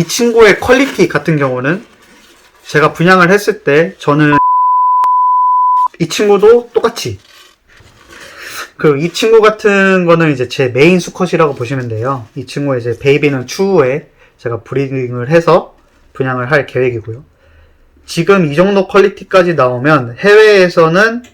이 친구의 퀄리티 같은 경우는 제가 분양을 했을 때 저는 이 친구도 똑같이 이 친구 같은 거는 이제 제 메인 수컷이라고 보시면 돼요. 이 친구의 이제 베이비는 추후에 제가 브리딩을 해서 분양을 할 계획이고요. 지금 이 정도 퀄리티까지 나오면 해외에서는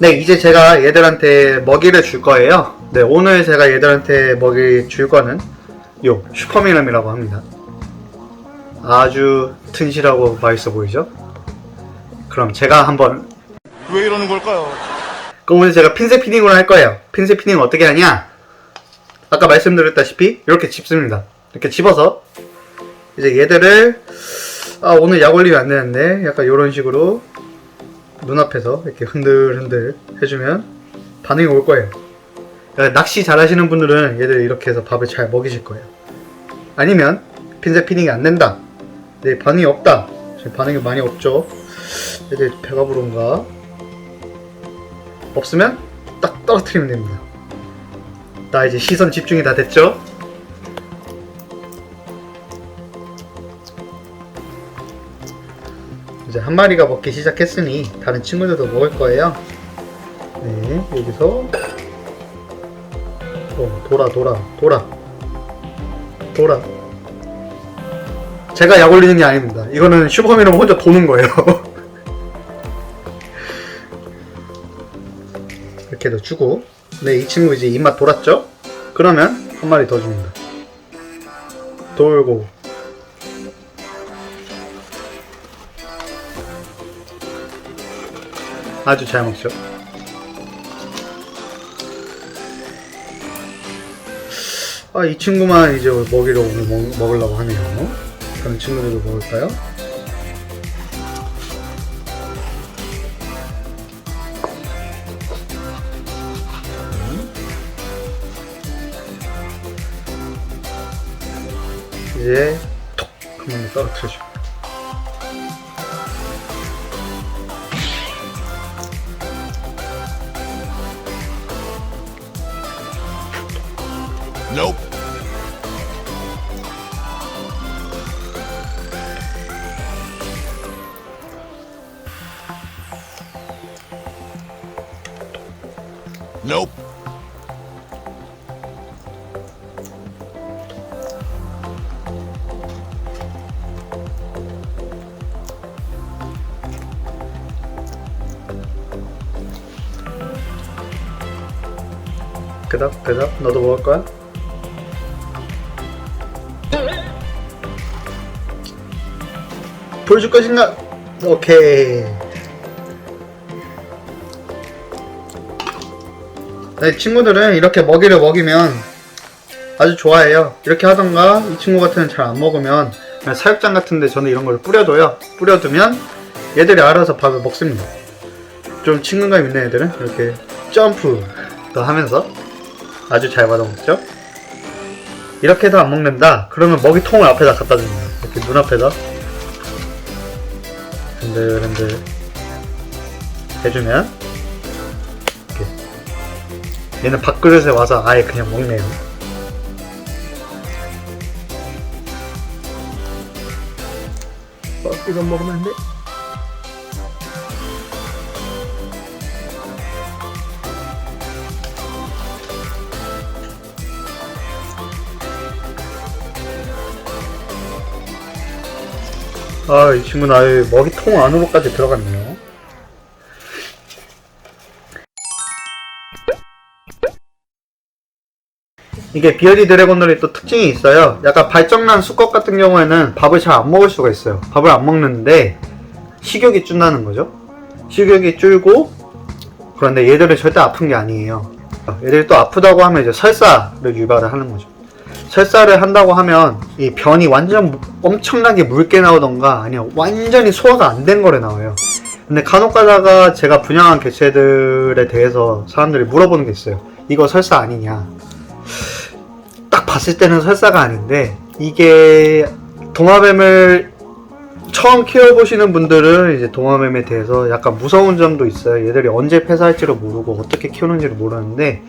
네, 이제 제가 얘들한테 먹이를 줄 거예요. 네, 오늘 제가 얘들한테 먹이 줄 거는 요 슈퍼미럼이라고 합니다. 아주 튼실하고 맛있어 보이죠? 그럼 제가 한번 왜 이러는 걸까요? 그럼 오늘 제가 핀셋 피딩으로 할 거예요. 핀셋 피딩 어떻게 하냐? 아까 말씀드렸다시피 이렇게 집습니다. 이렇게 집어서 이제 얘들을 오늘 약 올리면 안 되는데 약간 이런 식으로 눈앞에서 이렇게 흔들흔들 해주면 반응이 올 거예요. 그러니까 낚시 잘 하시는 분들은 얘들 이렇게 해서 밥을 잘 먹이실 거예요. 아니면 핀셋 피딩이 안 된다. 네, 반응이 없다. 지금 반응이 많이 없죠. 얘들 배가 부른가? 없으면 딱 떨어뜨리면 됩니다. 나 이제 시선 집중이 다 됐죠? 이제 한 마리가 먹기 시작했으니 다른 친구들도 먹을 거예요. 네, 여기서 돌아. 제가 약 올리는 게 아닙니다. 이거는 슈퍼미럼 혼자 도는 거예요. 이렇게 더 주고, 네, 이 친구 이제 입맛 돌았죠? 그러면 한 마리 더 줍니다. 돌고, 아주 잘 먹죠? 이 친구만 이제 먹이러 먹으려고 하네요. 다른 친구들도 먹을까요? 이제 톡! 한 번 더 떨어뜨려줘. Nope. Nope. 끄덕 너도 먹을 거야? 보여줄 것인가? 오케이. 네, 친구들은 이렇게 먹이를 먹이면 아주 좋아해요. 이렇게 하던가 이 친구 같은 잘 안 먹으면 그냥 사육장 같은데 저는 이런 걸 뿌려둬요. 뿌려두면 얘들이 알아서 밥을 먹습니다. 좀 친근감 있는 애들은 이렇게 점프도 하면서 아주 잘 받아먹죠. 이렇게 해도 안 먹는다? 그러면 먹이통을 앞에다 갖다 줍니다. 이렇게 눈앞에다 흔들흔들 해주면 이렇게 얘는 밥그릇에 와서 아예 그냥 먹네요. 이건 먹으면 안 돼? 이 친구는 아예 먹이통 안으로까지 들어갔네요. 이게 비어디 드래곤들이 또 특징이 있어요. 약간 발정난 수컷 같은 경우에는 밥을 잘 안 먹을 수가 있어요. 밥을 안 먹는데 식욕이 준다는 거죠. 식욕이 줄고, 그런데 얘들은 절대 아픈 게 아니에요. 얘들이 또 아프다고 하면 이제 설사를 유발을 하는 거죠. 설사를 한다고 하면 이 변이 완전 엄청나게 묽게 나오던가 아니면 완전히 소화가 안 된 거래 나와요. 근데 간혹 가다가 제가 분양한 개체들에 대해서 사람들이 물어보는 게 있어요. 이거 설사 아니냐. 딱 봤을 때는 설사가 아닌데 이게 도마뱀을 처음 키워보시는 분들은 이제 도마뱀에 대해서 약간 무서운 점도 있어요. 얘들이 언제 폐사할지를 모르고 어떻게 키우는지를 모르는데,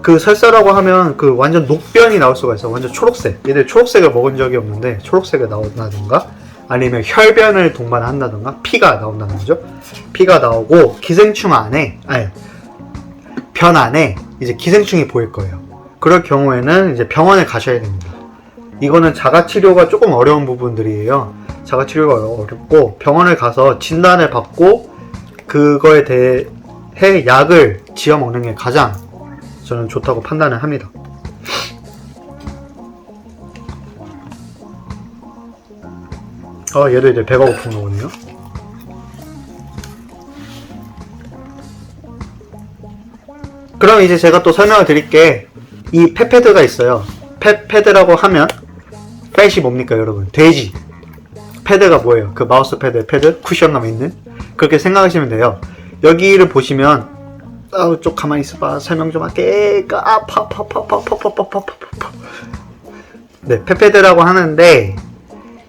그 설사라고 하면 그 완전 녹변이 나올 수가 있어. 완전 초록색. 얘들 초록색을 먹은 적이 없는데 초록색을 나온다든가, 아니면 혈변을 동반한다든가, 피가 나온다는 거죠. 피가 나오고 기생충 안에, 아니, 변 안에 이제 기생충이 보일 거예요. 그럴 경우에는 이제 병원에 가셔야 됩니다. 이거는 자가치료가 조금 어려운 부분들이에요. 자가치료가 어렵고 병원에 가서 진단을 받고 그거에 대해 약을 지어 먹는 게 가장 저는 좋다고 판단을 합니다. 얘도 이제 배가 고픈 거군요. 그럼 이제 제가 또 설명을 드릴게. 이 펫패드가 있어요. 펫패드라고 하면 펫이 뭡니까 여러분? 돼지. 패드가 뭐예요? 그 마우스 패드 쿠션감 있는, 그렇게 생각하시면 돼요. 여기를 보시면 좀 가만히 있어봐, 설명 좀 할게. 네, 펫패드라고 하는데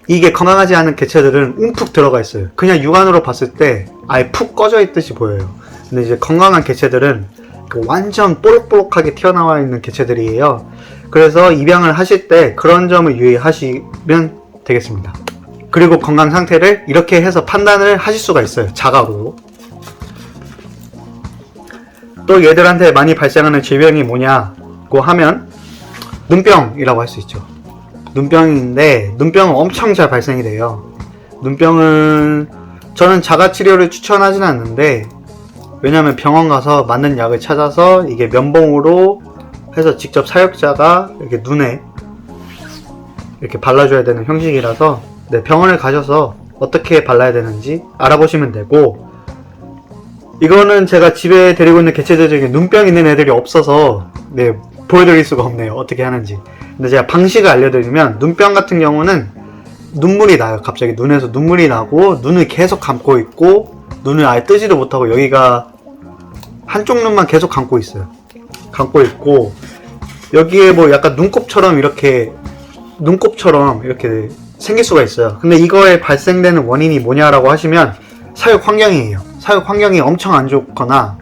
이게 건강하지 않은 개체들은 움푹 들어가 있어요. 그냥 육안으로 봤을 때 아예 푹 꺼져 있듯이 보여요. 근데 이제 건강한 개체들은 그 완전 볼록볼록하게 튀어나와 있는 개체들이에요. 그래서 입양을 하실 때 그런 점을 유의하시면 되겠습니다. 그리고 건강 상태를 이렇게 해서 판단을 하실 수가 있어요. 자가로. 또 얘들한테 많이 발생하는 질병이 뭐냐고 하면 눈병이라고 할 수 있죠. 눈병인데 눈병은 엄청 잘 발생이 돼요. 눈병은 저는 자가치료를 추천하진 않는데, 왜냐면 병원 가서 맞는 약을 찾아서 이게 면봉으로 해서 직접 사육자가 이렇게 눈에 이렇게 발라줘야 되는 형식이라서, 네, 병원에 가셔서 어떻게 발라야 되는지 알아보시면 되고, 이거는 제가 집에 데리고 있는 개체들 중에 눈병 있는 애들이 없어서 네, 보여드릴 수가 없네요. 어떻게 하는지. 근데 제가 방식을 알려드리면, 눈병 같은 경우는 눈물이 나요. 갑자기 눈에서 눈물이 나고 눈을 계속 감고 있고 눈을 아예 뜨지도 못하고 여기가 한쪽 눈만 계속 감고 있어요. 감고 있고 여기에 뭐 약간 눈곱처럼 이렇게 생길 수가 있어요. 근데 이거에 발생되는 원인이 뭐냐라고 하시면 사육 환경이에요. 사육 환경이 엄청 안 좋거나,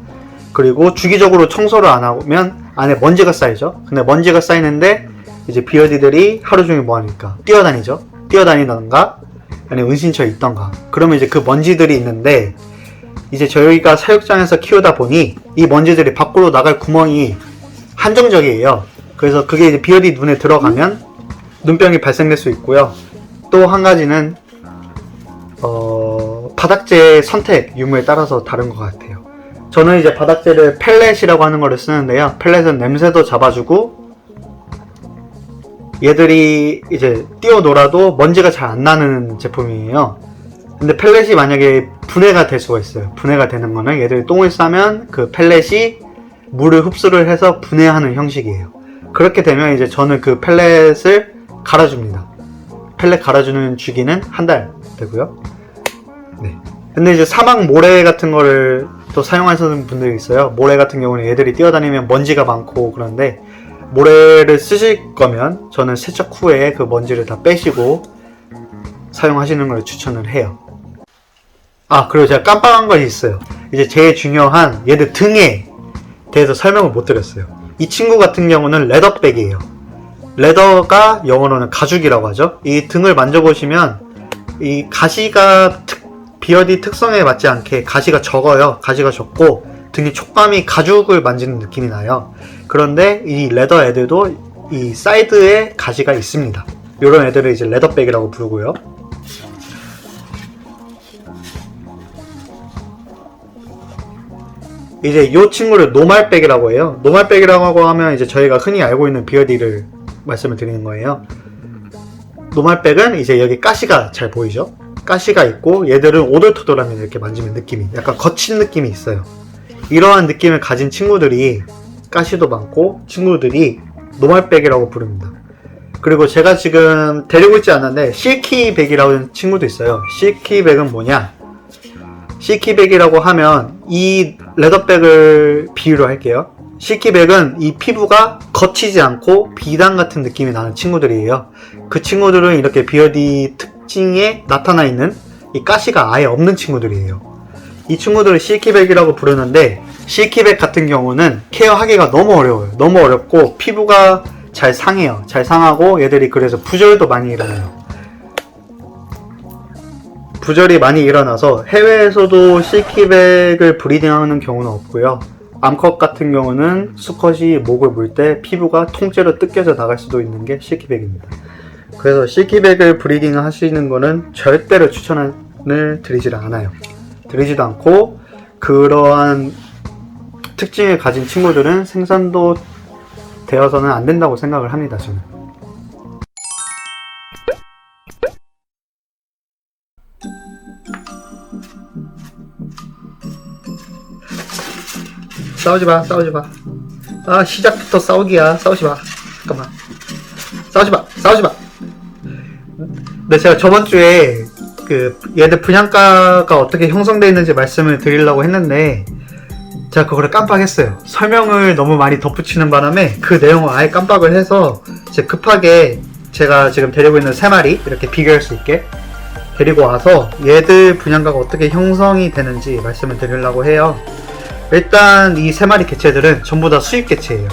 그리고 주기적으로 청소를 안 하면 안에 먼지가 쌓이죠. 근데 먼지가 쌓이는데 이제 비어디들이 하루 종일 뭐 하니까 뛰어다니죠. 뛰어다니던가 아니면 은신처에 있던가, 그러면 이제 그 먼지들이 있는데, 이제 저희가 사육장에서 키우다 보니 이 먼지들이 밖으로 나갈 구멍이 한정적이에요. 그래서 그게 이제 비어디 눈에 들어가면 눈병이 발생될 수 있고요. 또 한 가지는 바닥재 선택 유무에 따라서 다른 것 같아요. 저는 이제 바닥재를 펠렛이라고 하는 거를 쓰는데요. 펠렛은 냄새도 잡아주고 얘들이 이제 뛰어놀아도 먼지가 잘 안 나는 제품이에요. 근데 펠렛이 만약에 분해가 될 수가 있어요. 분해가 되는 거는 얘들이 똥을 싸면 그 펠렛이 물을 흡수를 해서 분해하는 형식이에요. 그렇게 되면 이제 저는 그 펠렛을 갈아줍니다. 펠렛 갈아주는 주기는 한 달 되고요. 네. 근데 이제 사막 모래 같은 거를 또 사용하시는 분들이 있어요. 모래 같은 경우는 얘들이 뛰어다니면 먼지가 많고 그런데, 모래를 쓰실 거면 저는 세척 후에 그 먼지를 다 빼시고 사용하시는 걸 추천을 해요. 그리고 제가 깜빡한 것이 있어요. 이제 제일 중요한 얘들 등에 대해서 설명을 못 드렸어요. 이 친구 같은 경우는 레더백이에요. 레더가 영어로는 가죽이라고 하죠. 이 등을 만져보시면 이 가시가 비어디 특성에 맞지 않게 가시가 적어요. 가시가 적고 등의 촉감이 가죽을 만지는 느낌이 나요. 그런데 이 레더 애들도 이 사이드에 가시가 있습니다. 이런 애들을 이제 레더백이라고 부르고요. 이제 이 친구를 노말백이라고 해요. 노말백이라고 하면 이제 저희가 흔히 알고 있는 비어디를 말씀을 드리는 거예요. 노말백은 이제 여기 가시가 잘 보이죠? 가시가 있고 얘들은 오돌토돌하면 이렇게 만지면 느낌이 약간 거친 느낌이 있어요. 이러한 느낌을 가진 친구들이, 가시도 많고 친구들이 노말백이라고 부릅니다. 그리고 제가 지금 데리고 있지 않는데 실키백이라는 친구도 있어요. 실키백은 뭐냐? 실키백이라고 하면 이 레더백을 비유로 할게요. 실키백은 이 피부가 거치지 않고 비단 같은 느낌이 나는 친구들이에요. 그 친구들은 이렇게 비어디 특징에 나타나 있는 이 가시가 아예 없는 친구들이에요. 이 친구들을 실키백이라고 부르는데, 실키백 같은 경우는 케어하기가 너무 어려워요. 너무 어렵고 피부가 잘 상해요. 잘 상하고 얘들이 그래서 부절도 많이 일어나요. 부절이 많이 일어나서 해외에서도 실키백을 브리딩하는 경우는 없고요. 암컷 같은 경우는 수컷이 목을 물 때 피부가 통째로 뜯겨져 나갈 수도 있는 게 실키백입니다. 그래서 실키백을 브리딩 하시는 거는 절대로 추천을 드리지를 않아요. 드리지도 않고, 그러한 특징을 가진 친구들은 생산도 되어서는 안 된다고 생각을 합니다, 저는. 싸우지 마, 싸우지 마. 아, 시작부터 싸우기야. 싸우지 마. 잠깐만. 싸우지 마, 싸우지 마. 근데 제가 저번 주에 얘들 분양가가 어떻게 형성되어 있는지 말씀을 드리려고 했는데, 제가 그거를 깜빡했어요. 설명을 너무 많이 덧붙이는 바람에 그 내용을 아예 깜빡을 해서 이제 급하게 제가 지금 데리고 있는 3마리 이렇게 비교할 수 있게 데리고 와서 얘들 분양가가 어떻게 형성이 되는지 말씀을 드리려고 해요. 일단 이 3마리 개체들은 전부 다 수입 개체예요.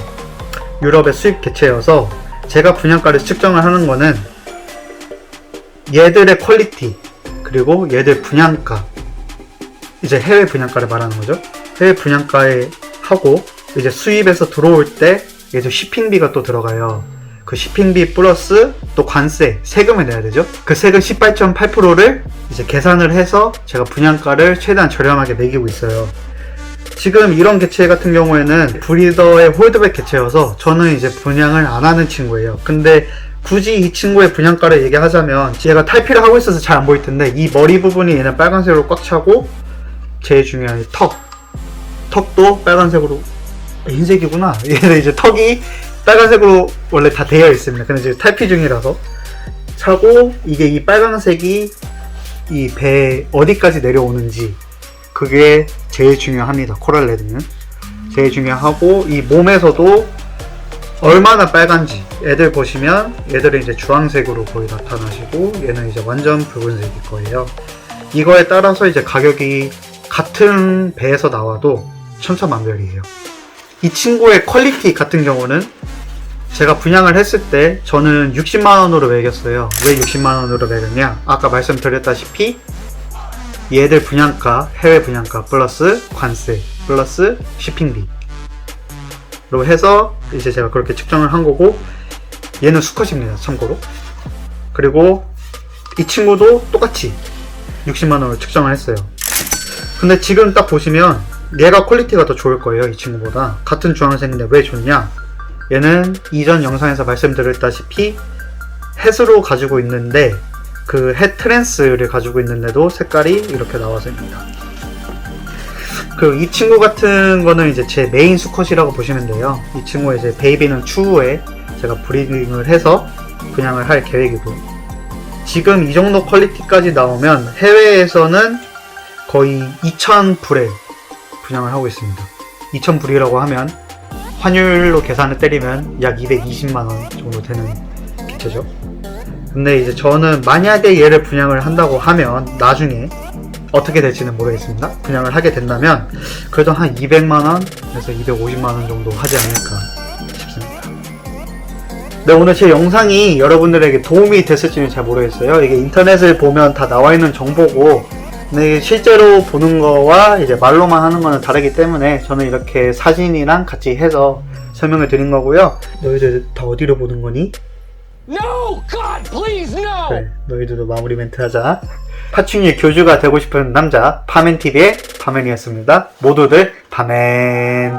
유럽의 수입 개체여서 제가 분양가를 측정을 하는 거는 얘들의 퀄리티, 그리고 얘들 분양가, 이제 해외 분양가를 말하는 거죠. 해외 분양가에 하고, 이제 수입에서 들어올 때 얘도 shipping비가 또 들어가요. 그 shipping비 플러스 또 관세, 세금을 내야 되죠. 그 세금 18.8%를 이제 계산을 해서 제가 분양가를 최대한 저렴하게 매기고 있어요. 지금 이런 개체 같은 경우에는 브리더의 홀드백 개체여서 저는 이제 분양을 안 하는 친구예요. 근데 굳이 이 친구의 분양가를 얘기하자면, 얘가 탈피를 하고 있어서 잘 안 보일 텐데 이 머리 부분이 얘는 빨간색으로 꽉 차고, 제일 중요한 턱도 빨간색으로, 흰색이구나. 얘는 이제 턱이 빨간색으로 원래 다 되어 있습니다. 근데 이제 탈피 중이라서 차고, 이게 이 빨간색이 이 배 어디까지 내려오는지, 그게 제일 중요합니다. 코랄 레드는 제일 중요하고, 이 몸에서도 얼마나 빨간지, 애들 보시면 얘들은 이제 주황색으로 거의 나타나시고, 얘는 이제 완전 붉은색일 거예요. 이거에 따라서 이제 가격이 같은 배에서 나와도 천차만별이에요. 이 친구의 퀄리티 같은 경우는 제가 분양을 했을 때 저는 60만원으로 매겼어요. 왜 60만원으로 매겼냐? 아까 말씀드렸다시피 얘들 분양가, 해외 분양가 플러스 관세 플러스 shipping비로 해서 이제 제가 그렇게 측정을 한 거고, 얘는 수컷입니다, 참고로. 그리고 이 친구도 똑같이 60만원으로 측정을 했어요. 근데 지금 딱 보시면 얘가 퀄리티가 더 좋을 거예요, 이 친구보다. 같은 주황색인데 왜 좋냐? 얘는 이전 영상에서 말씀드렸다시피 햇으로 가지고 있는데, 그 햇 트랜스를 가지고 있는데도 색깔이 이렇게 나와서입니다. 이 친구 같은 거는 이제 제 메인 수컷이라고 보시면 돼요. 이 친구의 이제 베이비는 추후에 제가 브리딩을 해서 분양을 할 계획이고, 지금 이 정도 퀄리티까지 나오면 해외에서는 거의 2,000불에 분양을 하고 있습니다. 2,000불이라고 하면 환율로 계산을 때리면 약 220만원 정도 되는 개체죠. 근데 이제 저는 만약에 얘를 분양을 한다고 하면 나중에 어떻게 될지는 모르겠습니다. 분양을 하게 된다면 그래도 한 200만원에서 250만원 정도 하지 않을까 싶습니다. 네, 오늘 제 영상이 여러분들에게 도움이 됐을지는 잘 모르겠어요. 이게 인터넷을 보면 다 나와 있는 정보고, 근데 실제로 보는 거와 이제 말로만 하는 거는 다르기 때문에 저는 이렇게 사진이랑 같이 해서 설명을 드린 거고요. 너희들 다 어디로 보는 거니? No! God, please, no! 그래, 너희들도 마무리 멘트 하자. 파충류 교주가 되고 싶은 남자 파맨TV의 파맨이었습니다. 모두들 파맨.